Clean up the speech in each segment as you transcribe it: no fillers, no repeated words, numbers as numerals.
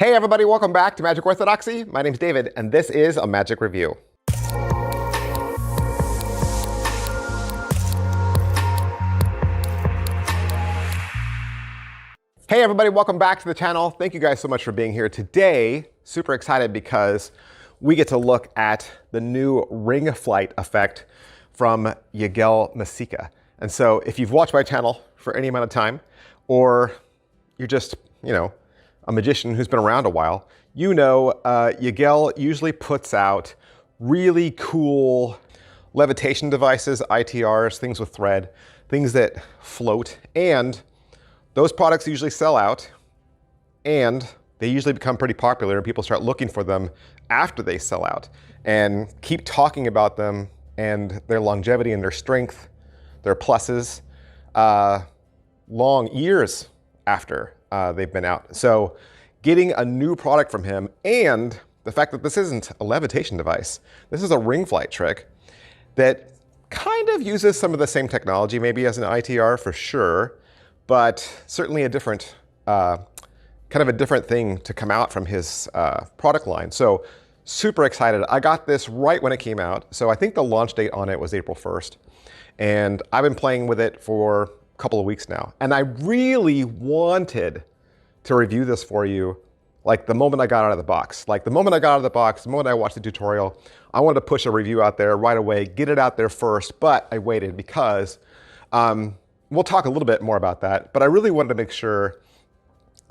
Hey everybody, welcome back to Magic Orthodoxy. My name's David, and this is a Magic Review. Hey everybody, welcome back to the channel. Thank you guys so much for being here today. Super excited because we get to look at the new ring flight effect from Mesika. And so if you've watched my channel for any amount of time, or you're just, a magician who's been around a while, Yigel usually puts out really cool levitation devices, ITRs, things with thread, things that float, and those products usually sell out, and they usually become pretty popular, and people start looking for them after they sell out, and keep talking about them and their longevity and their strength, their pluses, long years after they've been out. So getting a new product from him, and the fact that this isn't a levitation device, this is a ring flight trick that kind of uses some of the same technology maybe as an ITR for sure, but certainly a different, kind of a different thing to come out from his product line. So super excited. I got this right when it came out. So I think the launch date on it was April 1st. And I've been playing with it for a couple of weeks now. And I really wanted to review this for you like the moment I got out of the box. Like the moment I got out of the box, the moment I watched the tutorial, I wanted to push a review out there right away, get it out there first, but I waited because we'll talk a little bit more about that, but I really wanted to make sure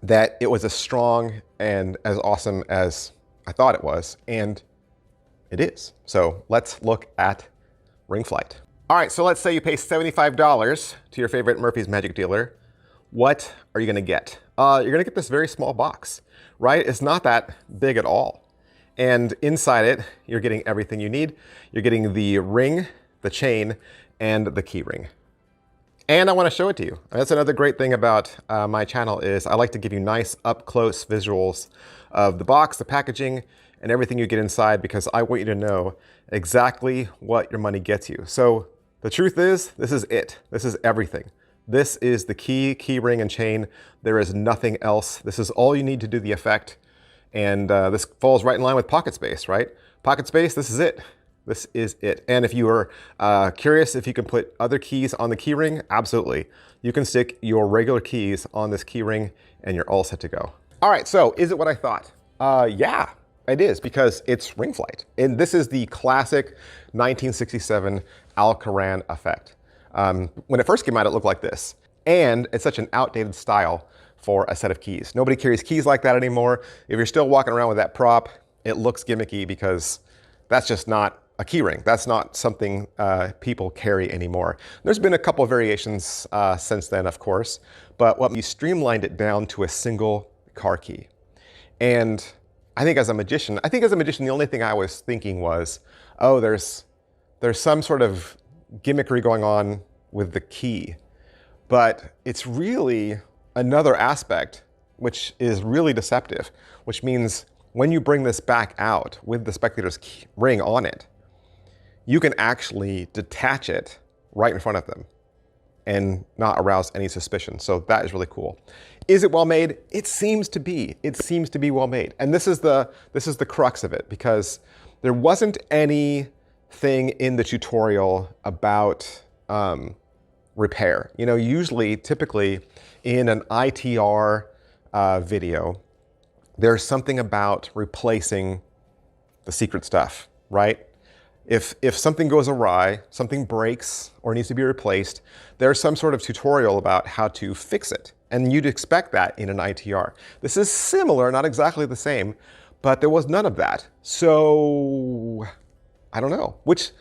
that it was as strong and as awesome as I thought it was, and it is. So let's look at ring flight. All right, so let's say you pay $75 to your favorite Murphy's Magic dealer. What are you gonna get? You're gonna get this very small box, right? It's not that big at all. And inside it, you're getting everything you need. You're getting the ring, the chain, and the key ring. And I wanna show it to you. And that's another great thing about my channel is I like to give you nice up-close visuals of the box, the packaging, and everything you get inside, because I want you to know exactly what your money gets you. So the truth is, this is it. This is everything. This is the key ring, and chain. There is nothing else. This is all you need to do the effect. And this falls right in line with pocket space, right? Pocket space, this is it. This is it. And if you are curious if you can put other keys on the key ring, absolutely. You can stick your regular keys on this key ring and you're all set to go. All right, so is it what I thought? Yeah, it is, because it's ring flight. And this is the classic 1967 Alcaran effect. When it first came out, it looked like this. And it's such an outdated style for a set of keys. Nobody carries keys like that anymore. If you're still walking around with that prop, it looks gimmicky because that's just not a key ring. That's not something people carry anymore. There's been a couple of variations since then, of course, but what you streamlined it down to a single car key. And I think as a magician, the only thing I was thinking was, oh, there's some sort of gimmickry going on with the key, but it's really another aspect which is really deceptive, which means when you bring this back out with the spectator's ring on it, you can actually detach it right in front of them and not arouse any suspicion. So that is really cool. Is it well made? It seems to be. It seems to be well made. And this is the crux of it, because there wasn't anything in the tutorial about repair. Usually, typically in an ITR video, there's something about replacing the secret stuff, right? If something goes awry, something breaks or needs to be replaced, there's some sort of tutorial about how to fix it. And you'd expect that in an ITR. This is similar, not exactly the same, but there was none of that. So I don't know, which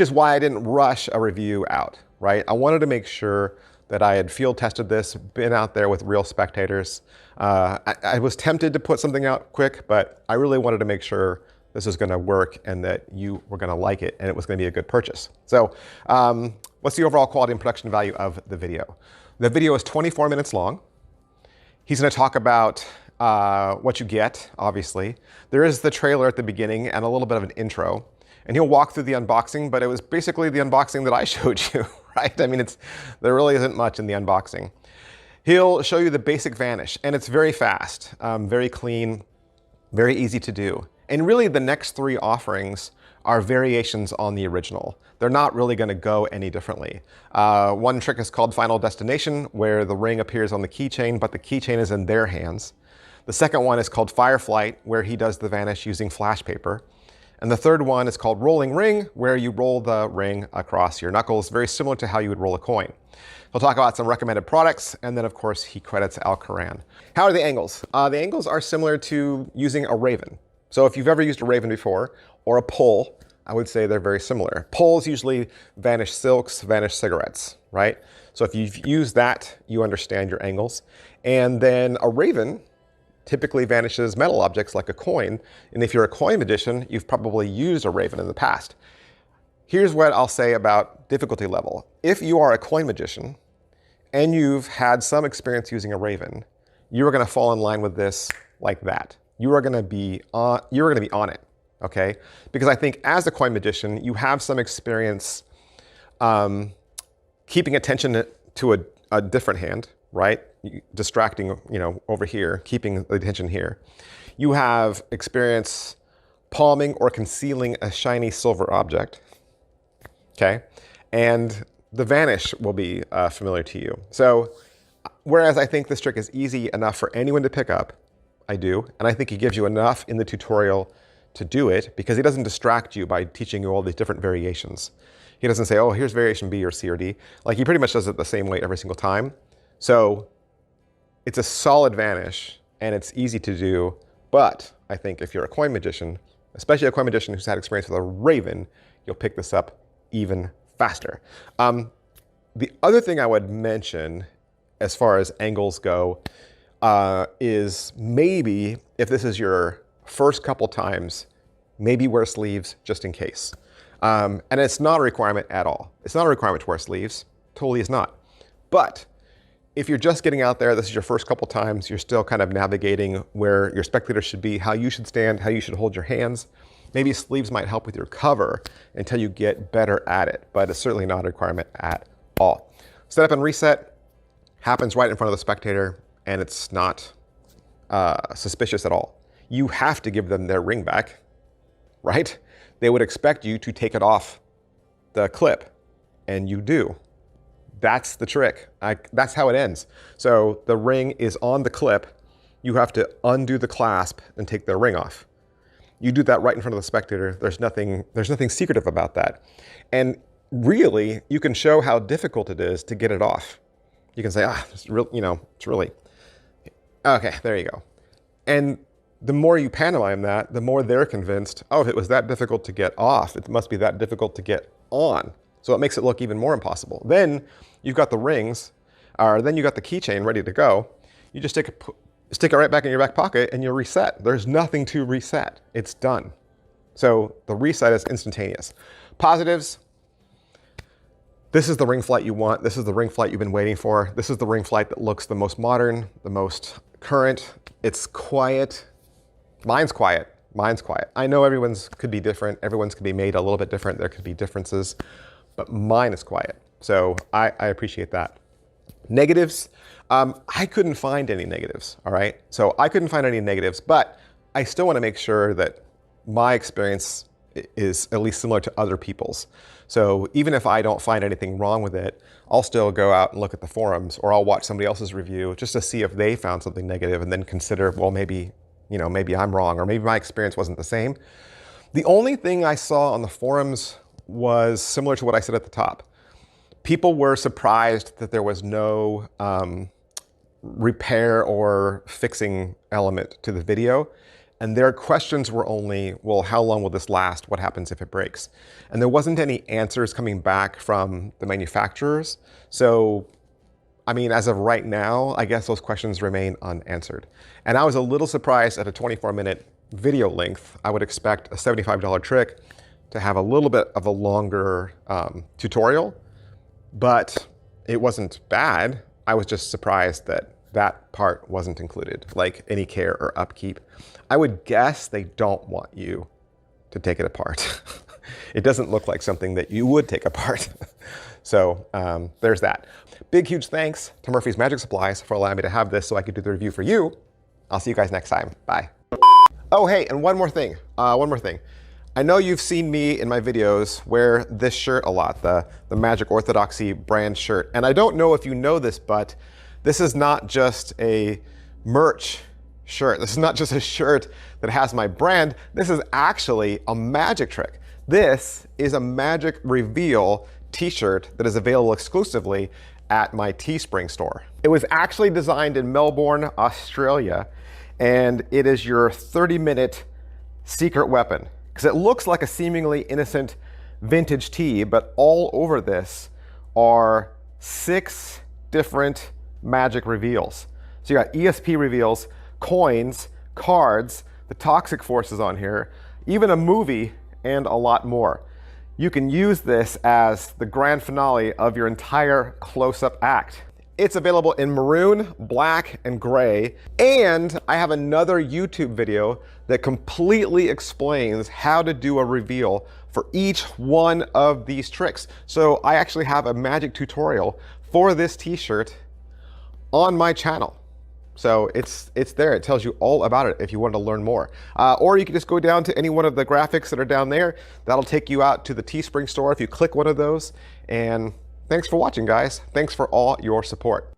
is why I didn't rush a review out, right? I wanted to make sure that I had field tested this, been out there with real spectators. I was tempted to put something out quick, but I really wanted to make sure this was gonna work and that you were gonna like it and it was gonna be a good purchase. So what's the overall quality and production value of the video? The video is 24 minutes long. He's gonna talk about what you get, obviously. There is the trailer at the beginning and a little bit of an intro. And he'll walk through the unboxing, but it was basically the unboxing that I showed you, right? I mean, there really isn't much in the unboxing. He'll show you the basic vanish, and it's very fast, very clean. Very easy to do. And really the next three offerings are variations on the original. They're not really going to go any differently. One trick is called Final Destination, where the ring appears on the keychain, but the keychain is in their hands. The second one is called Fireflight, where he does the vanish using flash paper. And the third one is called Rolling Ring, where you roll the ring across your knuckles, very similar to how you would roll a coin. He'll talk about some recommended products, and then of course he credits Al-Quran. How are the angles? The angles are similar to using a raven. So if you've ever used a raven before, or a pole, I would say they're very similar. Poles usually vanish silks, vanish cigarettes, right? So if you've used that, you understand your angles. And then a raven typically vanishes metal objects like a coin. And if you're a coin magician, you've probably used a raven in the past. Here's what I'll say about difficulty level. If you are a coin magician and you've had some experience using a raven, you are going to fall in line with this like that. You are going to be on it, okay? Because I think as a coin magician, you have some experience keeping attention to a different hand, right? Distracting, over here, keeping the attention here. You have experience palming or concealing a shiny silver object, okay? And the vanish will be familiar to you. So, whereas I think this trick is easy enough for anyone to pick up, I do, and I think he gives you enough in the tutorial to do it because he doesn't distract you by teaching you all these different variations. He doesn't say, oh, here's variation B or C or D. Like, he pretty much does it the same way every single time. So it's a solid vanish and it's easy to do, but I think if you're a coin magician, especially a coin magician who's had experience with a raven, you'll pick this up even faster. The other thing I would mention as far as angles go is maybe if this is your first couple times, maybe wear sleeves just in case. And it's not a requirement at all. It's not a requirement to wear sleeves. Totally is not. But if you're just getting out there, this is your first couple times, you're still kind of navigating where your spectator should be, how you should stand, how you should hold your hands. Maybe sleeves might help with your cover until you get better at it, but it's certainly not a requirement at all. Setup and reset happens right in front of the spectator, and it's not suspicious at all. You have to give them their ring back, right? They would expect you to take it off the clip, and you do. That's the trick. That's how it ends. So the ring is on the clip. You have to undo the clasp and take the ring off. You do that right in front of the spectator. There's nothing secretive about that. And really, you can show how difficult it is to get it off. You can say, it's really, okay, there you go. And the more you pantomime that, the more they're convinced, oh, if it was that difficult to get off, it must be that difficult to get on. So it makes it look even more impossible. Then you've got the rings, or then you got the keychain ready to go. You just stick it right back in your back pocket and you're reset. There's nothing to reset. It's done. So the reset is instantaneous. Positives. This is the ring flight you want. This is the ring flight you've been waiting for. This is the ring flight that looks the most modern, the most current. It's quiet. Mine's quiet. Mine's quiet. I know everyone's could be different. Everyone's could be made a little bit different. There could be differences, but mine is quiet. So I appreciate that. Negatives. I couldn't find any negatives, all right? So I couldn't find any negatives, but I still want to make sure that my experience is at least similar to other people's. So even if I don't find anything wrong with it, I'll still go out and look at the forums, or I'll watch somebody else's review just to see if they found something negative and then consider, well, maybe I'm wrong, or maybe my experience wasn't the same. The only thing I saw on the forums was similar to what I said at the top. People were surprised that there was no repair or fixing element to the video. And their questions were only, well, how long will this last? What happens if it breaks? And there wasn't any answers coming back from the manufacturers. So, I mean, as of right now, I guess those questions remain unanswered. And I was a little surprised at a 24-minute video length. I would expect a $75 trick to have a little bit of a longer tutorial, but it wasn't bad. I was just surprised that that part wasn't included, like any care or upkeep. I would guess they don't want you to take it apart. It doesn't look like something that you would take apart. So there's that. Big, huge thanks to Murphy's Magic Supplies for allowing me to have this so I could do the review for you. I'll see you guys next time. Bye. Oh, hey, and one more thing. I know you've seen me in my videos wear this shirt a lot, the Magic Orthodoxy brand shirt. And I don't know if you know this, but this is not just a merch shirt. This is not just a shirt that has my brand. This is actually a magic trick. This is a magic reveal t-shirt that is available exclusively at my Teespring store. It was actually designed in Melbourne, Australia, and it is your 30-minute secret weapon. Because it looks like a seemingly innocent vintage tee, but all over this are 6 different magic reveals. So you got ESP reveals, coins, cards, the toxic forces on here, even a movie, and a lot more. You can use this as the grand finale of your entire close-up act. It's available in maroon, black, and gray. And I have another YouTube video that completely explains how to do a reveal for each one of these tricks. So I actually have a magic tutorial for this t-shirt on my channel. So it's there. It tells you all about it if you want to learn more. Or you can just go down to any one of the graphics that are down there. That'll take you out to the Teespring store if you click one of those. And thanks for watching, guys. Thanks for all your support.